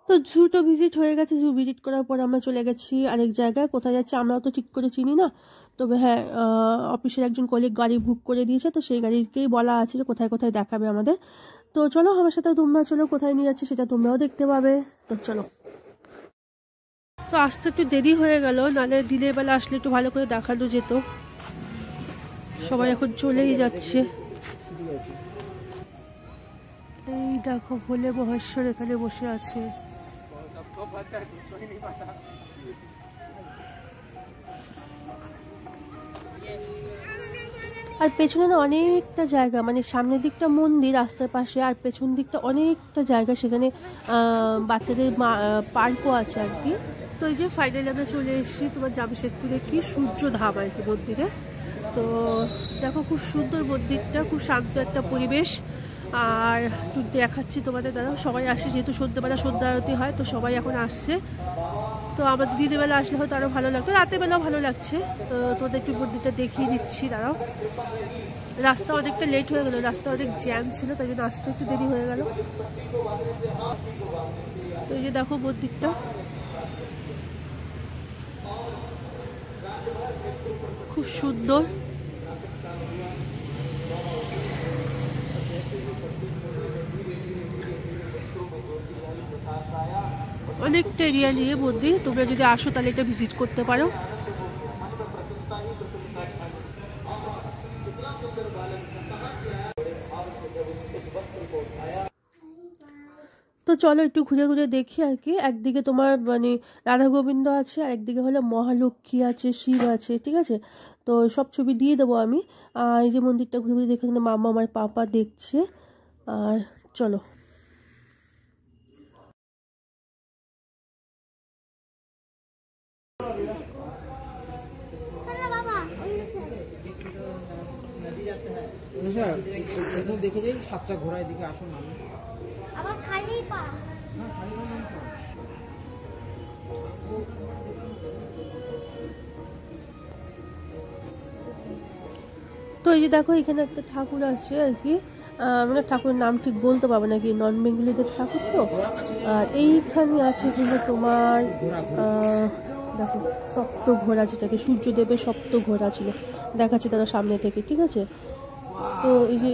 তো জু তো ভিজিট হয়ে গেছে। জু ভিজিট করার পর আমরা চলে গেছি আরেক জায়গায়। কোথায় যাচ্ছি আমরাও তো ঠিক করে চিনি না, তবে হ্যাঁ অফিসের একজন কলিগ গাড়ি বুক করে দিয়েছে, তো সেই গাড়িকেই বলা আছে যে কোথায় কোথায় দেখাবে আমাদের। তো চলো আমার সাথে তোমরা চলো, কোথায় নিয়ে যাচ্ছে সেটা তোমরাও দেখতে পাবে। তো চলো। তো আসতে একটু দেরি হয়ে গেল, নাহলে দিনের বেলা আসলে একটু ভালো করে দেখানো যেত। সবাই এখন চলেই যাচ্ছে। এই দেখো ভোলে মহেশ্বর এখানে বসে আছে। আর পেছনে না অনেকটা জায়গা, মানে সামনের দিকটা মন্দির রাস্তার পাশে, আর পেছন দিকটা অনেকটা জায়গা, সেখানে বাচ্চাদের পার্কও আছে আর কি। তো এই যে ফাইনালি আমরা চলে এসেছি তোমার জামশেদপুরে কি সূর্য ধাম আর কি মন্দিরে। তো দেখো খুব সুন্দর মন্দিরটা, খুব শান্ত একটা পরিবেশ। আর একটু দেখাচ্ছি তোমাদের, দাদা সবাই আসছে, যেহেতু সন্ধ্যেবেলা সন্ধ্যা আরতি হয়, তো সবাই এখন আসছে। তো আমাদের দিনের বেলা আসলে হয়তো আরও ভালো লাগতো, রাতের বেলাও ভালো লাগছে। তো তোমাদের একটু মন্দিরটা দেখিয়ে দিচ্ছি দাঁড়াও। রাস্তা অনেকটা লেট হয়ে গেল, রাস্তা অনেক জ্যাম ছিল, তাই জন্য আসতে একটু দেরি হয়ে গেল। তো এই যে দেখো মন্দিরটা খুব সুন্দর। অনেকটা এরিয়া নিয়ে মন্দির, তোমরা যদি আসো তাহলে এটা ভিজিট করতে পারো। তো চলো একটু ঘুরে ঘুরে দেখি আর কি। একদিকে তোমার মানে রাধা গোবিন্দ আছে, আর একদিকে হলো মহালক্ষ্মী আছে, শিব আছে, ঠিক আছে। তো সব ছবি দিয়ে দেবো আমি। আর এই যে মন্দিরটা ঘুরে ঘুরে দেখে মামা আমার পাপা দেখছে। আর চলো। দেখে যাই 7টা ঘোড়ায় দিকে আসুন আবার খালি পা। তো এই যে দেখো এখানে একটা ঠাকুর আছে আর কি, আমরা ঠাকুরের নাম ঠিক বলতে পারবো না, কি নন বেঙ্গলিদের ঠাকুর তো। আর এইখানে আছে কিন্তু তোমার দেখো সপ্ত ঘোড়া, যেটাকে সূর্যদেবের সপ্ত ঘোড়া ছিল, দেখাচ্ছে তারা সামনে থেকে, ঠিক আছে। তো এই যে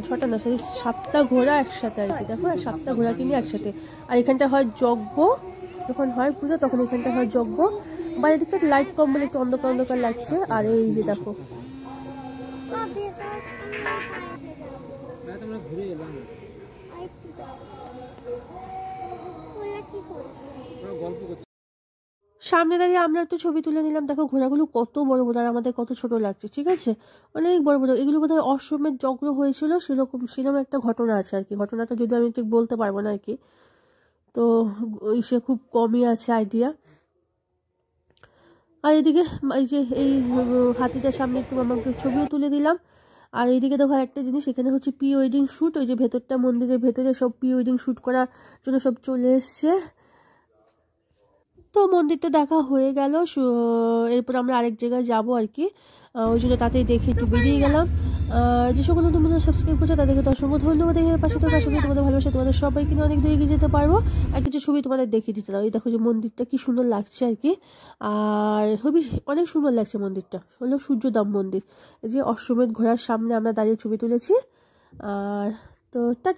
ছটা না সরি 7টা ঘোড়া একসাথে আর কি, দেখো 7টা ঘোড়াকে নিয়ে একসাথে। আর এখানটা হয় যজ্ঞ, যখন হয় পুজো তখন এখানটা হয় যজ্ঞ। বাইরের দিকটা লাইট কম বলে একটু অন্ধকার অন্ধকার লাগছে। আর এই যে দেখো ঘুরে এলাম গল্প করছি। সামনে দাঁড়িয়ে আমরা একটু ছবি তুলে নিলাম। দেখো ঘোড়াগুলো কত বড় বড়, আর আমাদের কত ছোট লাগছে, ঠিক আছে, অনেক বড় বড়। এগুলো বোধহয় অশ্বমেধ যজ্ঞ হয়েছিল, সেরকম একটা ঘটনা আছে আর কি। ঘটনাটা যদি আমি ঠিক বলতে পারবো না আর কি, তো সে খুব কমই আছে আইডিয়া। আর এদিকে এই যে এই হাতিটার সামনে একটু আমাকে ছবিও তুলে দিলাম। আর এইদিকে দেখো একটা জিনিস, এখানে হচ্ছে প্রি ওয়েডিং শ্যুট। ওই যে ভেতরটা মন্দিরের ভেতরে সব প্রি ওয়েডিং শ্যুট করার জন্য সব চলে এসছে। তো মন্দিরটা দেখা হয়ে গেল, এরপর আমরা আরেক জায়গায় যাবো আর কি। ওই জন্য তাতেই দেখে একটু বেরিয়ে গেলাম। যে সকল তোমাদের সাবস্ক্রাইব করছে তাদেরকে তো অসংখ্য ধন্যবাদ। এর পাশে তো আসলে তোমাদের ভালোবাসা, তোমাদের সবাইকে নিয়ে অনেক দূরে এগিয়ে যেতে পারবো। আর কিছু ছবি তোমাদের দেখিয়ে দিতে দাও। এই দেখো যে মন্দিরটা কি সুন্দর লাগছে আর কি। আর খুবই অনেক সুন্দর লাগছে মন্দিরটা, হলো সূর্যধাম মন্দির। এই যে অশ্বমেধ ঘোড়ার সামনে আমরা দাঁড়িয়ে ছবি তুলেছি। আর তো টাটা।